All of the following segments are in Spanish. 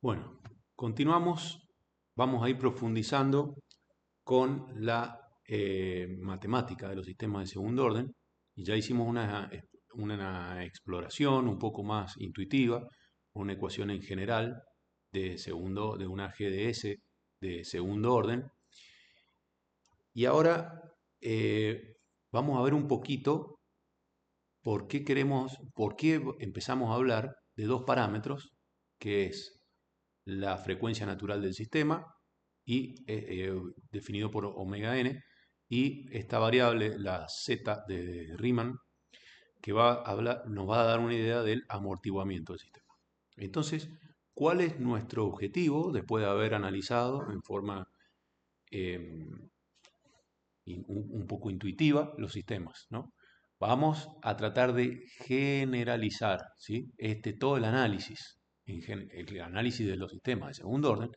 Bueno, continuamos, vamos a ir profundizando con la matemática de los sistemas de segundo orden y ya hicimos una exploración un poco más intuitiva, una ecuación en general de una GDS de segundo orden y ahora vamos a ver un poquito por qué empezamos a hablar de dos parámetros, que es la frecuencia natural del sistema y definido por omega n, y esta variable, la z de Riemann, que nos va a dar una idea del amortiguamiento del sistema. Entonces, ¿cuál es nuestro objetivo después de haber analizado en forma eh, un poco intuitiva los sistemas, ¿no? Vamos a tratar de generalizar, ¿sí? Todo el análisis, el análisis de los sistemas de segundo orden,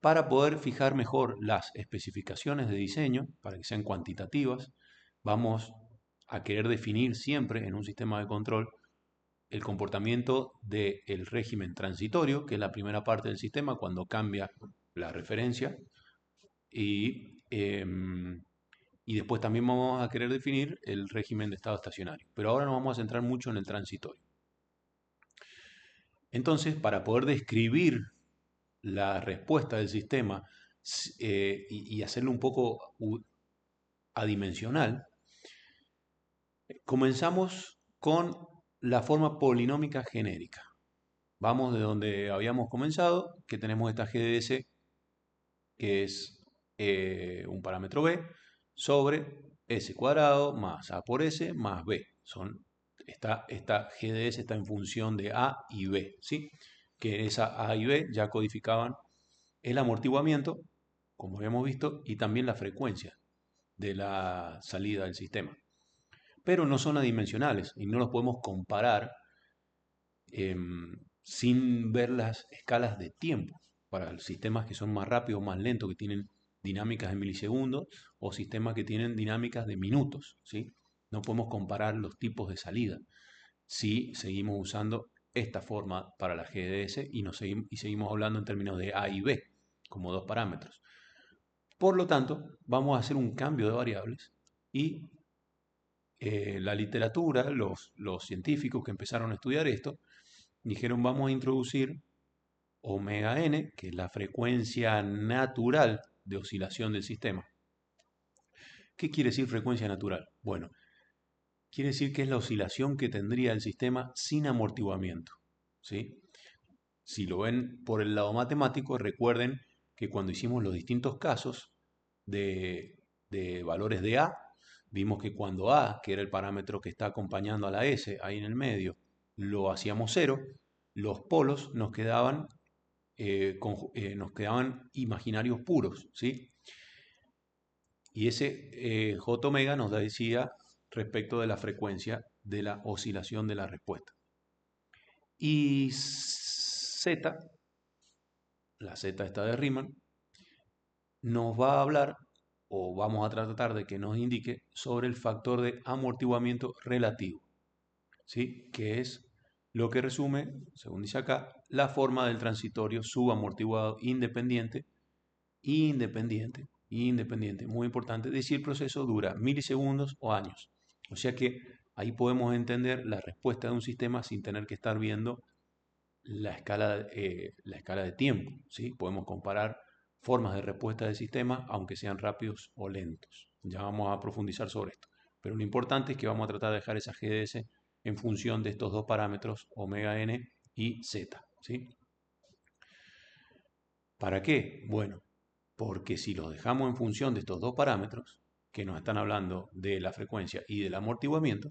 para poder fijar mejor las especificaciones de diseño, para que sean cuantitativas. Vamos a querer definir siempre en un sistema de control el comportamiento del régimen transitorio, que es la primera parte del sistema cuando cambia la referencia, y después también vamos a querer definir el régimen de estado estacionario. Pero ahora nos vamos a centrar mucho en el transitorio. Entonces, para poder describir la respuesta del sistema y hacerlo un poco adimensional, comenzamos con la forma polinómica genérica. Vamos de donde habíamos comenzado, que tenemos esta GDS, que es un parámetro b, sobre s cuadrado más a por s más b. Esta GDS está en función de a y b, ¿sí? Que esa a y b ya codificaban el amortiguamiento, como habíamos visto, y también la frecuencia de la salida del sistema. Pero no son adimensionales y no los podemos comparar sin ver las escalas de tiempo para sistemas que son más rápidos, más lentos, que tienen dinámicas de milisegundos o sistemas que tienen dinámicas de minutos, ¿sí? No podemos comparar los tipos de salida si seguimos usando esta forma para la GDS y seguimos hablando en términos de A y B como dos parámetros. Por lo tanto, vamos a hacer un cambio de variables y la literatura, los científicos que empezaron a estudiar esto, dijeron vamos a introducir omega n, que es la frecuencia natural de oscilación del sistema. ¿Qué quiere decir frecuencia natural? Bueno, quiere decir que es la oscilación que tendría el sistema sin amortiguamiento, ¿sí? Si lo ven por el lado matemático, recuerden que cuando hicimos los distintos casos de valores de A, vimos que cuando A, que era el parámetro que está acompañando a la S, ahí en el medio, lo hacíamos cero, los polos nos quedaban imaginarios puros, ¿sí? Y ese J omega nos decía respecto de la frecuencia de la oscilación de la respuesta. Y Z, la Z está de Riemann, nos va a hablar, o vamos a tratar de que nos indique, sobre el factor de amortiguamiento relativo, ¿sí? Que es lo que resume, según dice acá, la forma del transitorio subamortiguado independiente, muy importante, de si el proceso dura milisegundos o años. O sea que ahí podemos entender la respuesta de un sistema sin tener que estar viendo la escala de tiempo, ¿sí? Podemos comparar formas de respuesta del sistema, aunque sean rápidos o lentos. Ya vamos a profundizar sobre esto. Pero lo importante es que vamos a tratar de dejar esa GDS en función de estos dos parámetros, omega n y z, ¿sí? ¿Para qué? Bueno, porque si los dejamos en función de estos dos parámetros, que nos están hablando de la frecuencia y del amortiguamiento,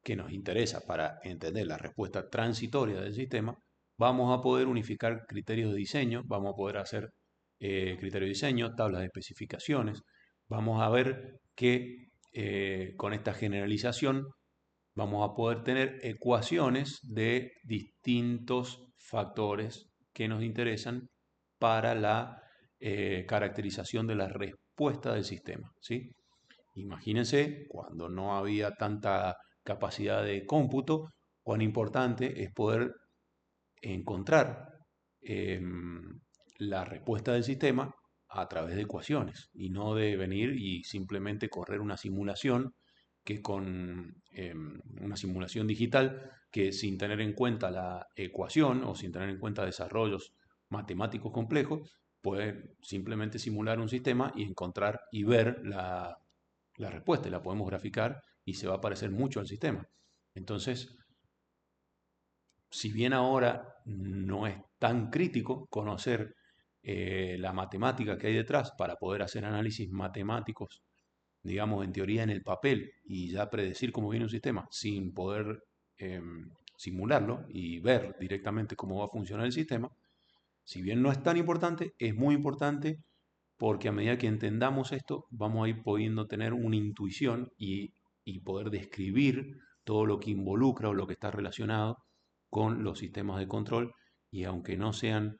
que nos interesa para entender la respuesta transitoria del sistema, vamos a poder unificar criterios de diseño, vamos a poder hacer criterios de diseño, tablas de especificaciones, vamos a ver que con esta generalización vamos a poder tener ecuaciones de distintos factores que nos interesan para la caracterización de la respuesta del sistema, ¿sí? Imagínense, cuando no había tanta capacidad de cómputo, cuán importante es poder encontrar la respuesta del sistema a través de ecuaciones y no de venir y simplemente correr una simulación que con una simulación digital que sin tener en cuenta la ecuación o sin tener en cuenta desarrollos matemáticos complejos, puede simplemente simular un sistema y encontrar y ver la respuesta y la podemos graficar y se va a parecer mucho al sistema. Entonces, si bien ahora no es tan crítico conocer la matemática que hay detrás para poder hacer análisis matemáticos, digamos, en teoría en el papel y ya predecir cómo viene un sistema sin poder simularlo y ver directamente cómo va a funcionar el sistema, si bien no es tan importante, es muy importante porque a medida que entendamos esto, vamos a ir pudiendo tener una intuición y poder describir todo lo que involucra o lo que está relacionado con los sistemas de control y aunque no sean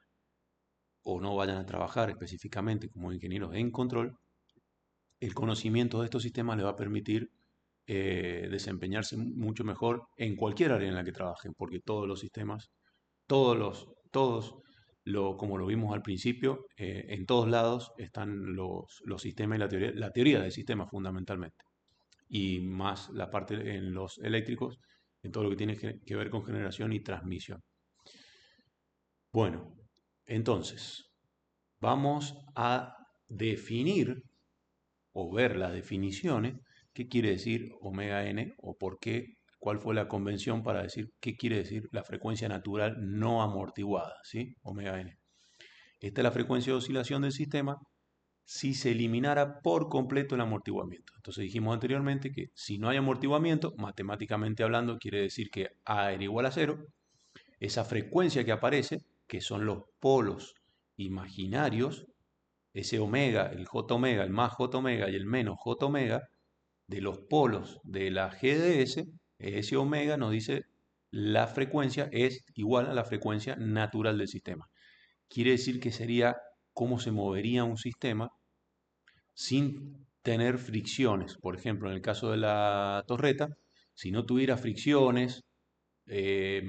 o no vayan a trabajar específicamente como ingenieros en control, el conocimiento de estos sistemas les va a permitir desempeñarse mucho mejor en cualquier área en la que trabajen, porque todos los sistemas, todos, como lo vimos al principio, en todos lados están los sistemas y la teoría del sistema fundamentalmente, y más la parte en los eléctricos, en todo lo que tiene que ver con generación y transmisión. Bueno, entonces, vamos a definir o ver las definiciones, qué quiere decir omega n o por qué, cuál fue la convención para decir qué quiere decir la frecuencia natural no amortiguada, ¿sí? Omega n. Esta es la frecuencia de oscilación del sistema si se eliminara por completo el amortiguamiento. Entonces dijimos anteriormente que si no hay amortiguamiento, matemáticamente hablando, quiere decir que A era igual a cero. Esa frecuencia que aparece, que son los polos imaginarios, ese omega, el j omega, el más j omega y el menos j omega, de los polos de la GDS, ese omega nos dice la frecuencia es igual a la frecuencia natural del sistema. Quiere decir que sería cómo se movería un sistema sin tener fricciones. Por ejemplo, en el caso de la torreta, si no tuviera fricciones, eh,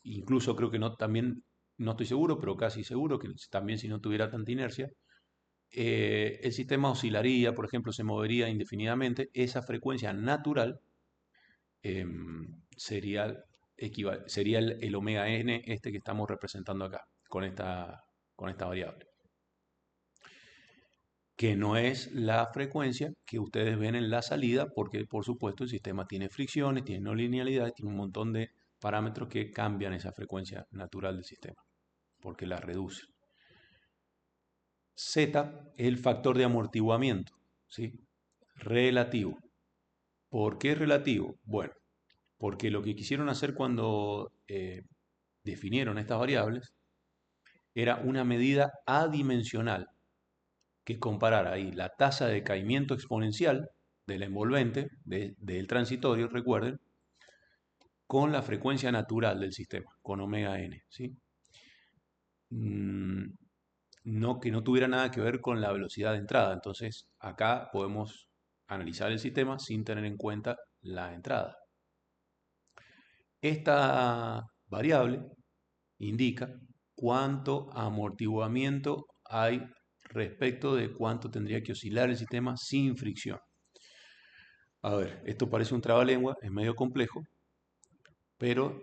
incluso creo que no, también no estoy seguro, pero casi seguro que también si no tuviera tanta inercia, el sistema oscilaría, por ejemplo, se movería indefinidamente. Esa frecuencia natural sería, sería el omega n este que estamos representando acá, con esta variable. Que no es la frecuencia que ustedes ven en la salida, porque por supuesto el sistema tiene fricciones, tiene no linealidad, tiene un montón de parámetros que cambian esa frecuencia natural del sistema, porque la reducen. Z es el factor de amortiguamiento, ¿sí? Relativo. ¿Por qué relativo? Bueno, porque lo que quisieron hacer cuando definieron estas variables era una medida adimensional que comparara ahí la tasa de caimiento exponencial del envolvente, del transitorio, recuerden, con la frecuencia natural del sistema, con omega n, ¿sí? No, que no tuviera nada que ver con la velocidad de entrada. Entonces, acá podemos analizar el sistema sin tener en cuenta la entrada. Esta variable indica cuánto amortiguamiento hay respecto de cuánto tendría que oscilar el sistema sin fricción. A ver, esto parece un trabalengua, es medio complejo, pero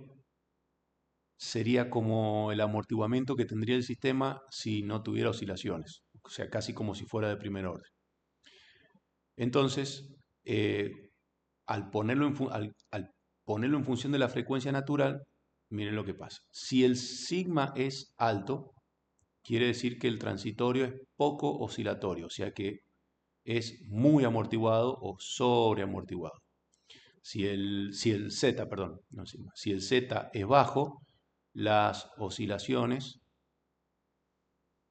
sería como el amortiguamiento que tendría el sistema si no tuviera oscilaciones, o sea, casi como si fuera de primer orden. Entonces, al ponerlo en función de la frecuencia natural, miren lo que pasa. Si el sigma es alto, quiere decir que el transitorio es poco oscilatorio, o sea que es muy amortiguado o sobreamortiguado. Si el Z, perdón, no sigma, si el Z es bajo, las oscilaciones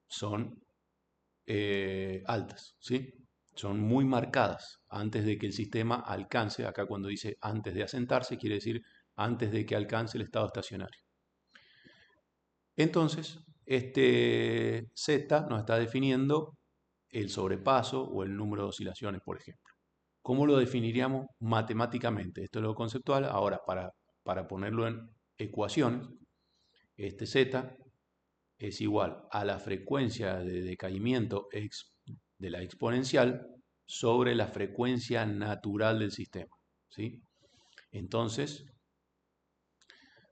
son altas, ¿sí? Son muy marcadas antes de que el sistema alcance, acá cuando dice antes de asentarse, quiere decir antes de que alcance el estado estacionario. Entonces, este Z nos está definiendo el sobrepaso o el número de oscilaciones, por ejemplo. ¿Cómo lo definiríamos matemáticamente? Esto es lo conceptual. Ahora, para ponerlo en ecuaciones, este Z es igual a la frecuencia de decaimiento de la exponencial sobre la frecuencia natural del sistema, ¿sí? Entonces,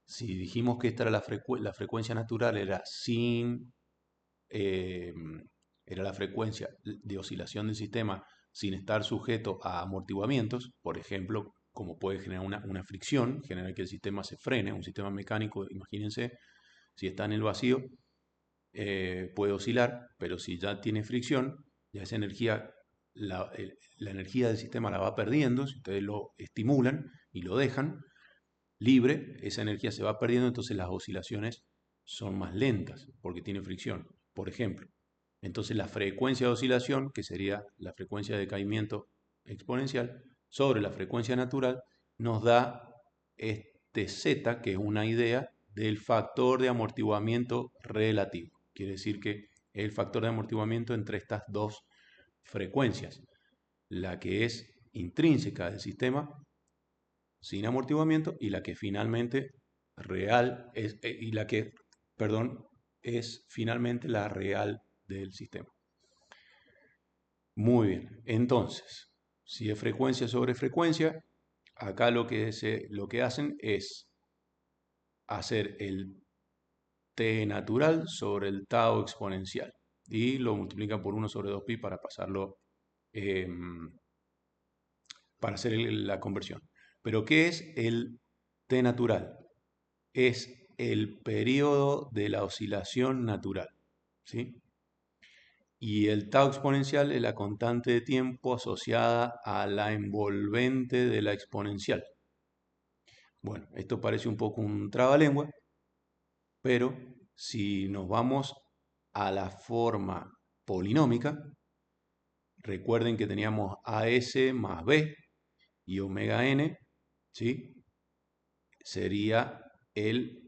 si dijimos que esta era la frecuencia natural, eh, era la frecuencia de oscilación del sistema sin estar sujeto a amortiguamientos, por ejemplo, como puede generar una fricción, generar que el sistema se frene, un sistema mecánico, imagínense, si está en el vacío, puede oscilar, pero si ya tiene fricción, ya esa energía, la energía del sistema la va perdiendo, si ustedes lo estimulan y lo dejan libre, esa energía se va perdiendo, entonces las oscilaciones son más lentas porque tiene fricción, por ejemplo. Entonces la frecuencia de oscilación, que sería la frecuencia de decaimiento exponencial, sobre la frecuencia natural, nos da este Z, que es una idea del factor de amortiguamiento relativo. Quiere decir que es el factor de amortiguamiento entre estas dos frecuencias, la que es intrínseca del sistema sin amortiguamiento y la que finalmente real es, y la que, perdón, es finalmente la real del sistema. Muy bien, entonces, si es frecuencia sobre frecuencia, acá lo que hacen es hacer el t natural sobre el tau exponencial y lo multiplican por 1 sobre 2pi para pasarlo, eh, para hacer la conversión. Pero ¿qué es el t natural? Es el periodo de la oscilación natural, ¿sí? Y el tau exponencial es la constante de tiempo asociada a la envolvente de la exponencial. Bueno, esto parece un poco un trabalengua, pero si nos vamos a la forma polinómica, recuerden que teníamos AS más B y omega n, ¿sí? Sería el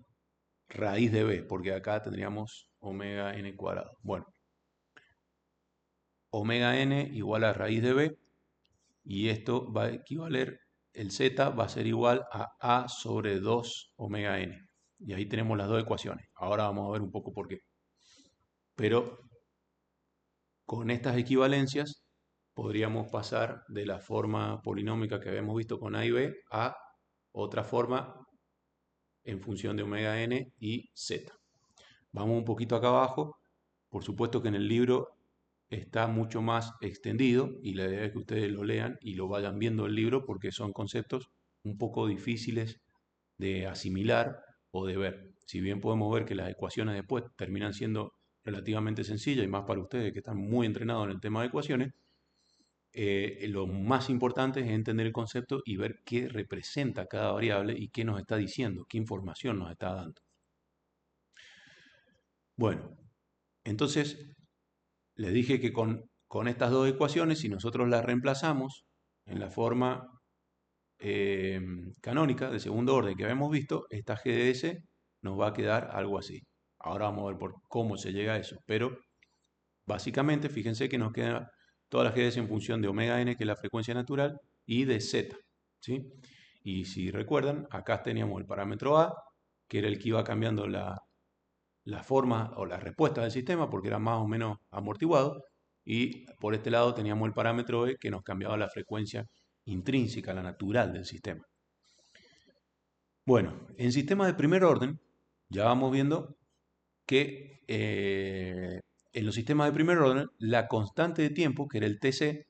raíz de B, porque acá tendríamos omega n cuadrado. Bueno, omega n igual a raíz de B y esto va a equivaler, el z va a ser igual a sobre 2 omega n. Y ahí tenemos las dos ecuaciones. Ahora vamos a ver un poco por qué. Pero con estas equivalencias podríamos pasar de la forma polinómica que habíamos visto con A y B a otra forma en función de omega n y z. Vamos un poquito acá abajo. Por supuesto que en el libro está mucho más extendido y la idea es que ustedes lo lean y lo vayan viendo el libro porque son conceptos un poco difíciles de asimilar o de ver. Si bien podemos ver que las ecuaciones después terminan siendo relativamente sencillas y más para ustedes que están muy entrenados en el tema de ecuaciones, lo más importante es entender el concepto y ver qué representa cada variable y qué nos está diciendo, qué información nos está dando. Bueno, entonces les dije que con estas dos ecuaciones, si nosotros las reemplazamos en la forma eh, canónica de segundo orden que habíamos visto, esta g de s nos va a quedar algo así. Ahora vamos a ver por cómo se llega a eso, pero básicamente fíjense que nos queda toda la g de s en función de omega n, que es la frecuencia natural, y de z, ¿sí? Y si recuerdan, acá teníamos el parámetro a, que era el que iba cambiando la forma o la respuesta del sistema porque era más o menos amortiguado, y por este lado teníamos el parámetro E que nos cambiaba la frecuencia intrínseca, la natural del sistema. Bueno, en sistemas de primer orden ya vamos viendo que en los sistemas de primer orden la constante de tiempo, que era el TC,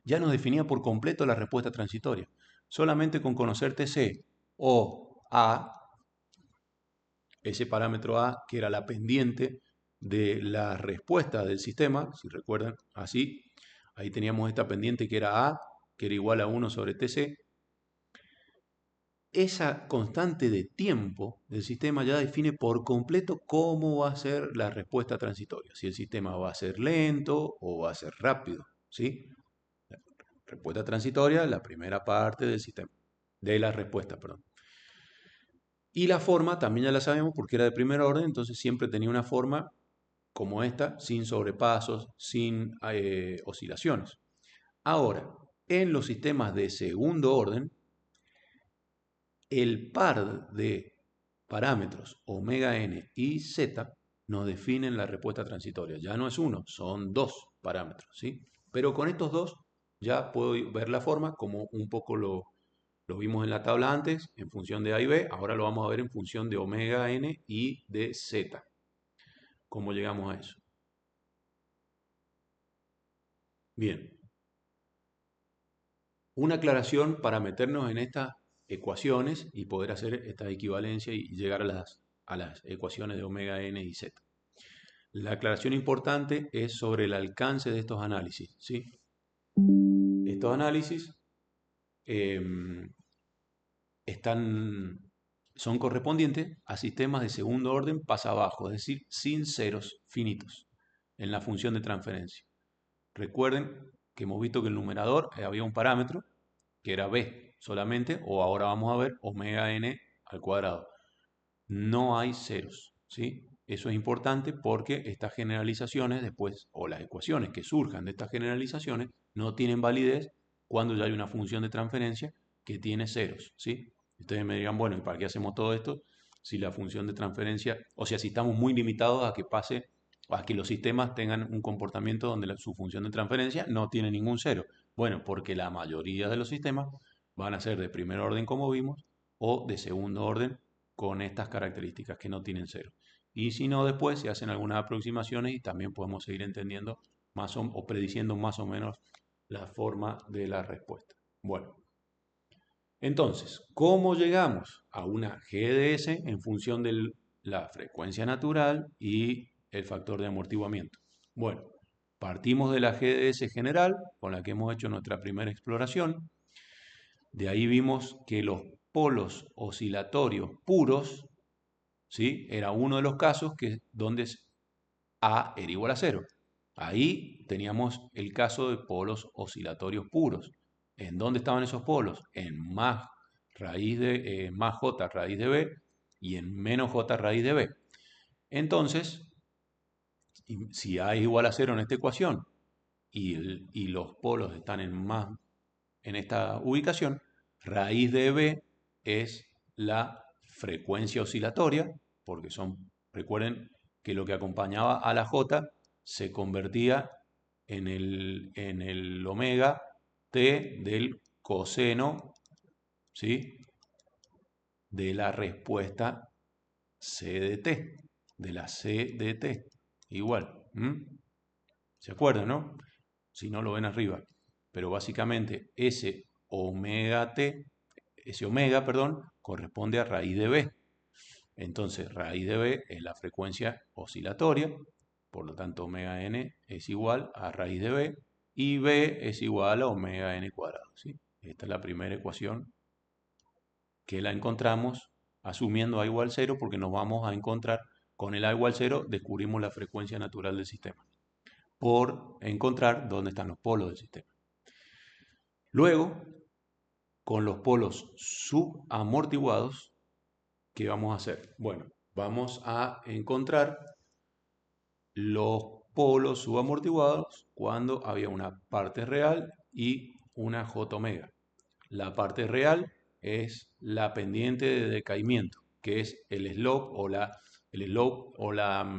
ya nos definía por completo la respuesta transitoria. Solamente con conocer TC o A, ese parámetro A, que era la pendiente de la respuesta del sistema, si recuerdan, así, ahí teníamos esta pendiente que era A, que era igual a 1 sobre TC. Esa constante de tiempo del sistema ya define por completo cómo va a ser la respuesta transitoria, si el sistema va a ser lento o va a ser rápido, ¿sí? La respuesta transitoria, la primera parte del sistema, de la respuesta, perdón. Y la forma también ya la sabemos porque era de primer orden, entonces siempre tenía una forma como esta, sin sobrepasos, sin oscilaciones. Ahora, en los sistemas de segundo orden, el par de parámetros omega n y z nos definen la respuesta transitoria. Ya no es uno, son dos parámetros, ¿sí? Pero con estos dos ya puedo ver la forma como un poco lo vimos en la tabla antes, en función de A y B. Ahora lo vamos a ver en función de omega n y de z. ¿Cómo llegamos a eso? Bien, una aclaración para meternos en estas ecuaciones y poder hacer esta equivalencia y llegar a las ecuaciones de omega n y z. La aclaración importante es sobre el alcance de estos análisis, ¿sí? Estos análisis em, son correspondientes a sistemas de segundo orden pasa abajo, es decir, sin ceros finitos en la función de transferencia. Recuerden que hemos visto que el numerador había un parámetro que era b solamente, o ahora vamos a ver omega n al cuadrado. No hay ceros, ¿sí? Eso es importante porque estas generalizaciones después, o las ecuaciones que surjan de estas generalizaciones, no tienen validez cuando ya hay una función de transferencia que tiene ceros, ¿sí? Ustedes me dirán, bueno, ¿y para qué hacemos todo esto? Si la función de transferencia, o sea, si estamos muy limitados a que pase, a que los sistemas tengan un comportamiento donde su función de transferencia no tiene ningún cero. Bueno, porque la mayoría de los sistemas van a ser de primer orden como vimos, o de segundo orden con estas características que no tienen cero. Y si no, después se hacen algunas aproximaciones y también podemos seguir entendiendo o prediciendo más o menos la forma de la respuesta. Bueno, entonces, ¿cómo llegamos a una GDS en función de la frecuencia natural y el factor de amortiguamiento? Bueno, partimos de la GDS general con la que hemos hecho nuestra primera exploración. De ahí vimos que los polos oscilatorios puros, ¿sí? Era uno de los casos donde A era igual a cero. Ahí teníamos el caso de polos oscilatorios puros. ¿En dónde estaban esos polos? En más j raíz de b y en menos j raíz de b. Entonces, si A es igual a cero en esta ecuación y los polos están en esta ubicación, raíz de b es la frecuencia oscilatoria, porque recuerden que lo que acompañaba a la j se convertía en el omega t del coseno, ¿sí? De la respuesta c de t, de la c de t, igual. ¿Se acuerdan, no? Si no lo ven arriba. Pero básicamente ese omega, perdón, corresponde a raíz de b. Entonces, raíz de b es la frecuencia oscilatoria, por lo tanto, omega n es igual a raíz de b y b es igual a omega n cuadrado, ¿sí? Esta es la primera ecuación que la encontramos asumiendo a igual 0 porque nos vamos a encontrar con el a igual 0, descubrimos la frecuencia natural del sistema por encontrar dónde están los polos del sistema. Luego, con los polos subamortiguados, ¿qué vamos a hacer? Bueno, vamos a encontrar los polos subamortiguados cuando había una parte real y una j omega. La parte real es la pendiente de decaimiento, que es el slope o la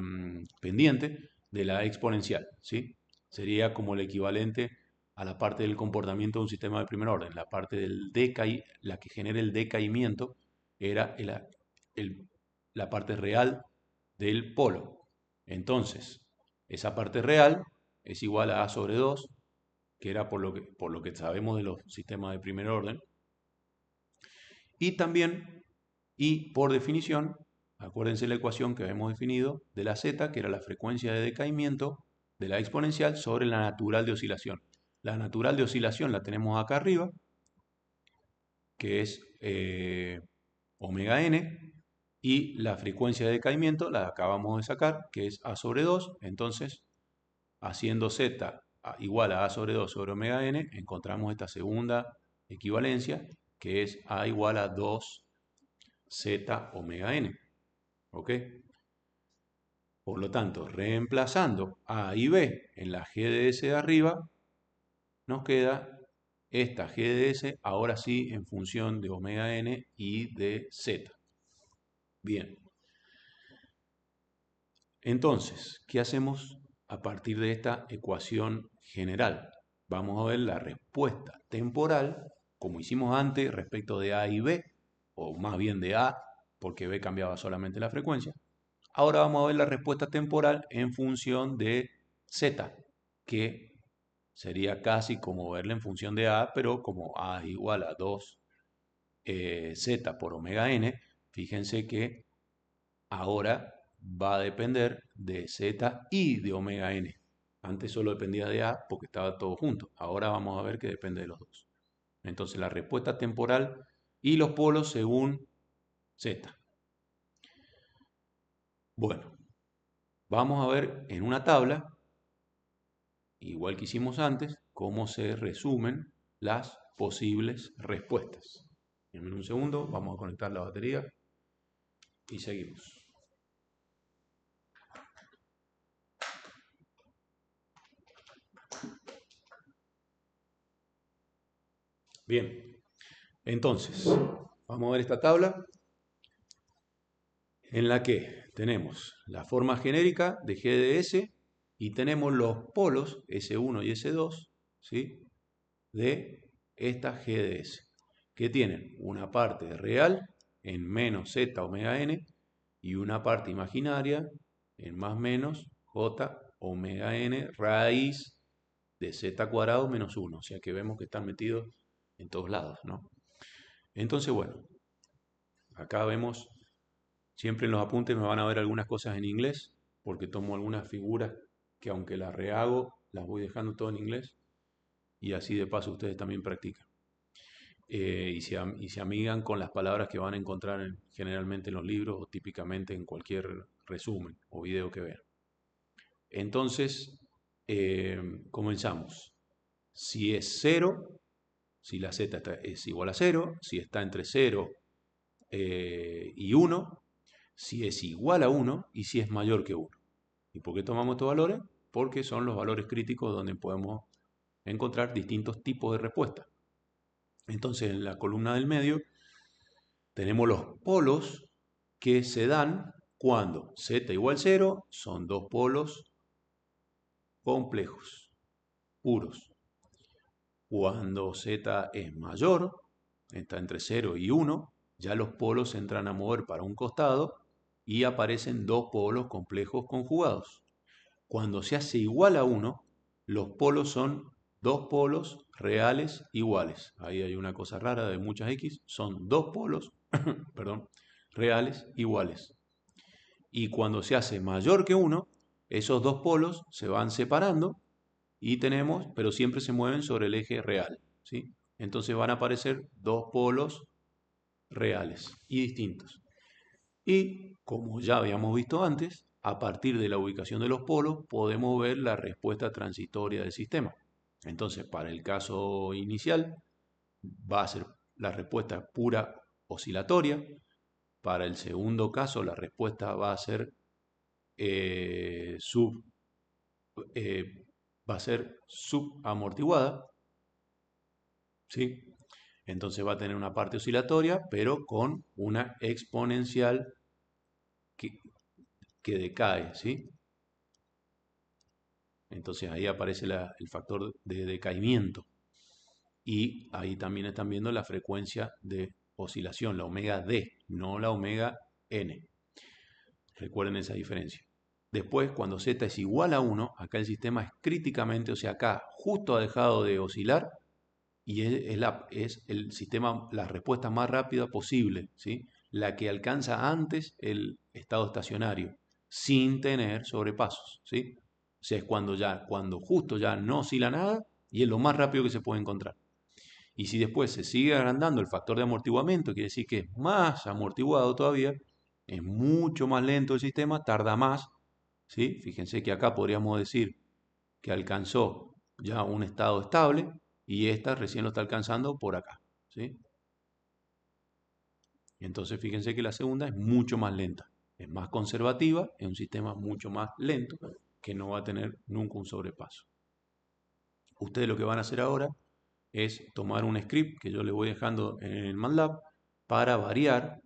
pendiente de la exponencial, ¿sí? Sería como el equivalente a la parte del comportamiento de un sistema de primer orden. La parte la que genera el decaimiento era la parte real del polo. Entonces, esa parte real es igual a A sobre 2, que era por lo que sabemos de los sistemas de primer orden. Y también, y por definición, acuérdense la ecuación que habíamos definido de la z, que era la frecuencia de decaimiento de la exponencial sobre la natural de oscilación. La natural de oscilación la tenemos acá arriba, que es omega n, y la frecuencia de decaimiento la acabamos de sacar, que es A sobre 2. Entonces, haciendo z igual a A sobre 2 sobre omega n, encontramos esta segunda equivalencia, que es A igual a 2z omega n. ¿Ok? Por lo tanto, reemplazando A y B en la GDS de arriba, nos queda esta GDS, ahora sí en función de omega n y de z. Bien. Entonces, ¿qué hacemos a partir de esta ecuación general? Vamos a ver la respuesta temporal, como hicimos antes respecto de A y B, o más bien de A, porque B cambiaba solamente la frecuencia. Ahora vamos a ver la respuesta temporal en función de Z, que sería casi como verla en función de A, pero como A es igual a 2 Z por omega n, fíjense que ahora va a depender de Z y de omega n. Antes solo dependía de A porque estaba todo junto. Ahora vamos a ver que depende de los dos. Entonces la respuesta temporal y los polos según Z. Bueno, vamos a ver en una tabla, igual que hicimos antes, cómo se resumen las posibles respuestas. En un segundo vamos a conectar la batería y seguimos. Bien, entonces, vamos a ver esta tabla en la que tenemos la forma genérica de G de S y tenemos los polos S1 y S2, ¿sí?, de esta G de S, que tienen una parte real en menos Z omega n y una parte imaginaria en más menos J omega n raíz de Z cuadrado menos 1. O sea que vemos que están metidos en todos lados, ¿no? Entonces, bueno, acá vemos, siempre en los apuntes me van a ver algunas cosas en inglés, porque tomo algunas figuras que aunque las rehago, las voy dejando todo en inglés, y así de paso ustedes también practican. Y se amigan con las palabras que van a encontrar generalmente en los libros o típicamente en cualquier resumen o video que vean. Entonces, comenzamos. Si es 0, si la z es igual a 0, si está entre 0 y 1, si es igual a 1 y si es mayor que 1. ¿Y por qué tomamos estos valores? Porque son los valores críticos donde podemos encontrar distintos tipos de respuestas. Entonces, en la columna del medio tenemos los polos que se dan cuando z igual 0 son dos polos complejos, puros. Cuando z es mayor, está entre 0 y 1, ya los polos se entran a mover para un costado y aparecen dos polos complejos conjugados. Cuando se hace igual a 1, los polos son dos polos reales iguales. Ahí hay una cosa rara de muchas X, son dos polos, perdón, reales iguales. Y cuando se hace mayor que 1, esos dos polos se van separando y tenemos, pero siempre se mueven sobre el eje real, ¿sí? Entonces van a aparecer dos polos reales y distintos. Y como ya habíamos visto antes, a partir de la ubicación de los polos podemos ver la respuesta transitoria del sistema. Entonces, para el caso inicial va a ser la respuesta pura oscilatoria. Para el segundo caso la respuesta va a ser eh, sub, eh, subamortiguada, ¿sí? Entonces va a tener una parte oscilatoria, pero con una exponencial que, que decae, ¿sí? Entonces ahí aparece el factor de decaimiento. Y ahí también están viendo la frecuencia de oscilación, la omega D, no la omega N. Recuerden esa diferencia. Después, cuando z es igual a 1, acá el sistema es críticamente, o sea, acá justo ha dejado de oscilar y es el sistema, la respuesta más rápida posible, ¿sí? La que alcanza antes el estado estacionario, sin tener sobrepasos, ¿sí? O sea, es cuando justo ya no oscila nada y es lo más rápido que se puede encontrar. Y si después se sigue agrandando el factor de amortiguamiento, quiere decir que es más amortiguado todavía, es mucho más lento el sistema, tarda más, ¿sí? Fíjense que acá podríamos decir que alcanzó ya un estado estable y esta recién lo está alcanzando por acá, ¿sí? Entonces fíjense que la segunda es mucho más lenta, es más conservativa, es un sistema mucho más lento que no va a tener nunca un sobrepaso. Ustedes lo que van a hacer ahora es tomar un script que yo les voy dejando en el MATLAB para variar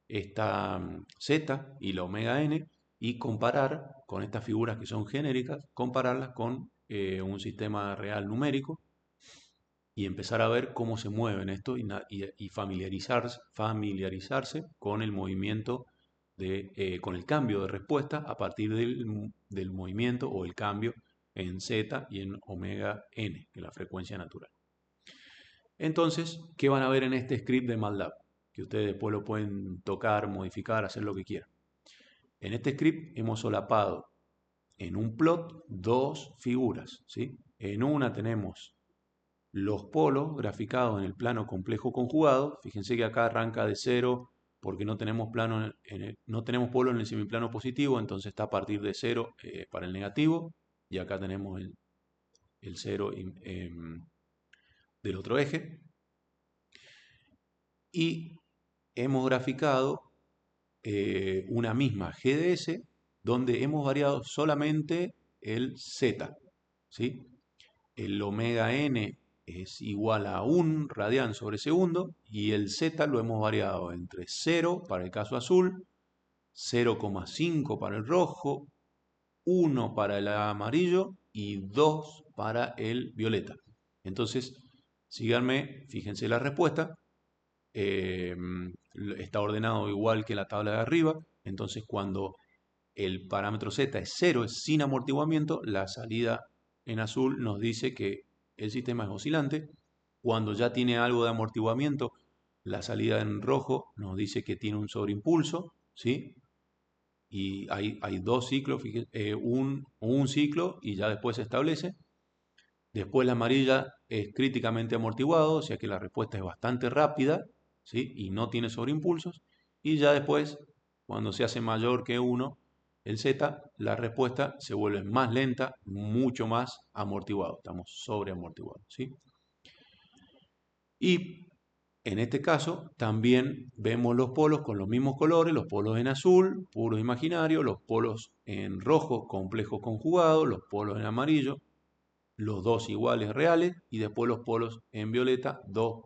esta z y la omega n y comparar con estas figuras que son genéricas, compararlas con un sistema real numérico y empezar a ver cómo se mueven esto y familiarizarse con el movimiento con el cambio de respuesta a partir del movimiento o el cambio en z y en omega n, que es la frecuencia natural. Entonces, ¿qué van a ver en este script de MATLAB? Que ustedes después lo pueden tocar, modificar, hacer lo que quieran. En este script hemos solapado en un plot dos figuras, ¿sí? En una tenemos los polos graficados en el plano complejo conjugado. Fíjense que acá arranca de cero porque no tenemos, no tenemos polo en el semiplano positivo, entonces está a partir de cero para el negativo. Y acá tenemos el cero del otro eje. Y hemos graficado una misma GDS donde hemos variado solamente el Z, ¿sí? El omega n es igual a 1 radián sobre segundo y el Z lo hemos variado entre 0 para el caso azul, 0,5 para el rojo, 1 para el amarillo y 2 para el violeta. Entonces, síganme, fíjense la respuesta. Está ordenado igual que la tabla de arriba. Entonces, cuando el parámetro Z es 0, es sin amortiguamiento, la salida en azul nos dice que el sistema es oscilante. Cuando ya tiene algo de amortiguamiento, la salida en rojo nos dice que tiene un sobreimpulso, ¿sí? Y hay dos ciclos, un ciclo y ya después se establece. Después la amarilla es críticamente amortiguado, o sea que la respuesta es bastante rápida, ¿sí? Y no tiene sobreimpulsos. Y ya después, cuando se hace mayor que 1, el Z, la respuesta se vuelve más lenta, mucho más amortiguado. Estamos sobreamortiguados, ¿sí? Y en este caso también vemos los polos con los mismos colores, los polos en azul, puros imaginarios, los polos en rojo, complejos conjugados, los polos en amarillo, los dos iguales reales, y después los polos en violeta, dos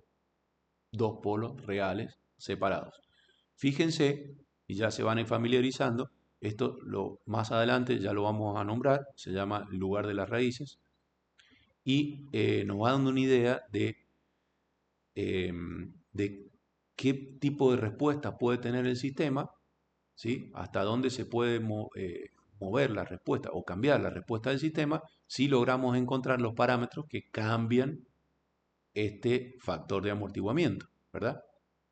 polos reales separados. Fíjense, y ya se van a ir familiarizando, esto más adelante ya lo vamos a nombrar, se llama lugar de las raíces, y nos va dando una idea de qué tipo de respuesta puede tener el sistema, ¿sí? Hasta dónde se puede mover la respuesta o cambiar la respuesta del sistema si logramos encontrar los parámetros que cambian este factor de amortiguamiento, ¿verdad?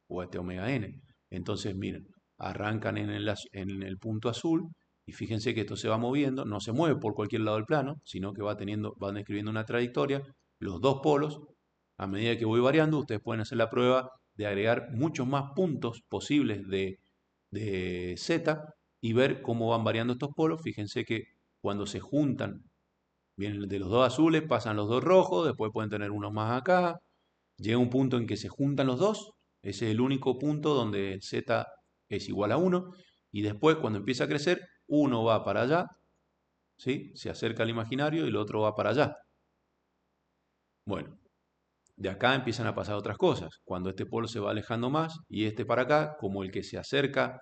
O este omega n. Entonces, miren, arrancan en el punto azul y fíjense que esto se va moviendo, no se mueve por cualquier lado del plano, sino que van describiendo una trayectoria, los dos polos. A medida que voy variando, ustedes pueden hacer la prueba de agregar muchos más puntos posibles de Z y ver cómo van variando estos polos. Fíjense que cuando se juntan, vienen de los dos azules, pasan los dos rojos, después pueden tener unos más acá. Llega un punto en que se juntan los dos, ese es el único punto donde el Z es igual a 1, y después cuando empieza a crecer, uno va para allá, ¿sí? Se acerca al imaginario y el otro va para allá. Bueno, de acá empiezan a pasar otras cosas. Cuando este polo se va alejando más y este para acá, como el que se acerca,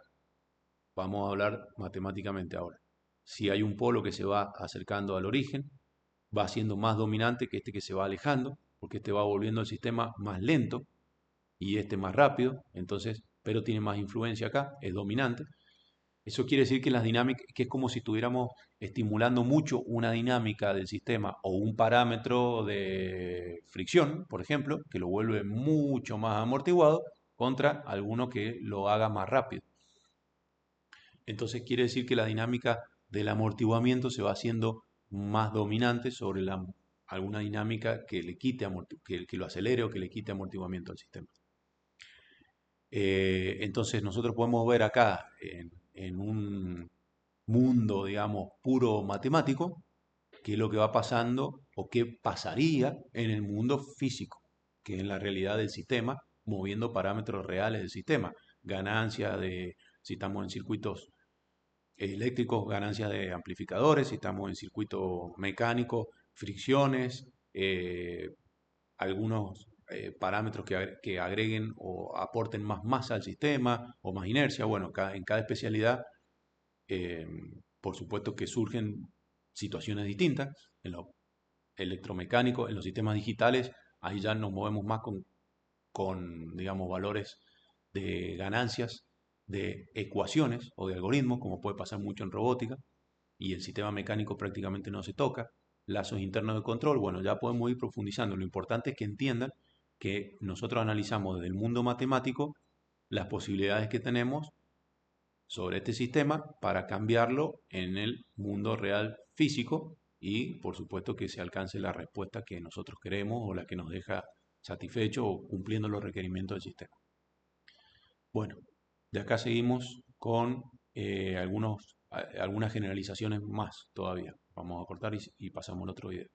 vamos a hablar matemáticamente ahora. Si hay un polo que se va acercando al origen, va siendo más dominante que este que se va alejando, porque este va volviendo el sistema más lento y este más rápido, entonces, pero tiene más influencia acá, es dominante. Eso quiere decir que las dinámicas, que es como si estuviéramos estimulando mucho una dinámica del sistema o un parámetro de fricción, por ejemplo, que lo vuelve mucho más amortiguado contra alguno que lo haga más rápido. Entonces quiere decir que la dinámica del amortiguamiento se va haciendo más dominante sobre alguna dinámica que le quite que lo acelere o que le quite amortiguamiento al sistema. Entonces nosotros podemos ver acá en un mundo, digamos, puro matemático, qué es lo que va pasando o qué pasaría en el mundo físico, que es la realidad del sistema, moviendo parámetros reales del sistema. Ganancias si estamos en circuitos eléctricos, ganancias de amplificadores, si estamos en circuitos mecánicos, fricciones, algunos parámetros que agreguen o aporten más masa al sistema o más inercia. Bueno, en cada especialidad Eh, por supuesto que surgen situaciones distintas. En lo electromecánico, en los sistemas digitales, ahí ya nos movemos más digamos, valores de ganancias, de ecuaciones o de algoritmos, como puede pasar mucho en robótica, y el sistema mecánico prácticamente no se toca. Lazos internos de control, bueno, ya podemos ir profundizando. Lo importante es que entiendan que nosotros analizamos desde el mundo matemático las posibilidades que tenemos sobre este sistema para cambiarlo en el mundo real físico y por supuesto que se alcance la respuesta que nosotros queremos o la que nos deja satisfecho o cumpliendo los requerimientos del sistema. Bueno, de acá seguimos con algunas generalizaciones más todavía. Vamos a cortar y pasamos al otro video.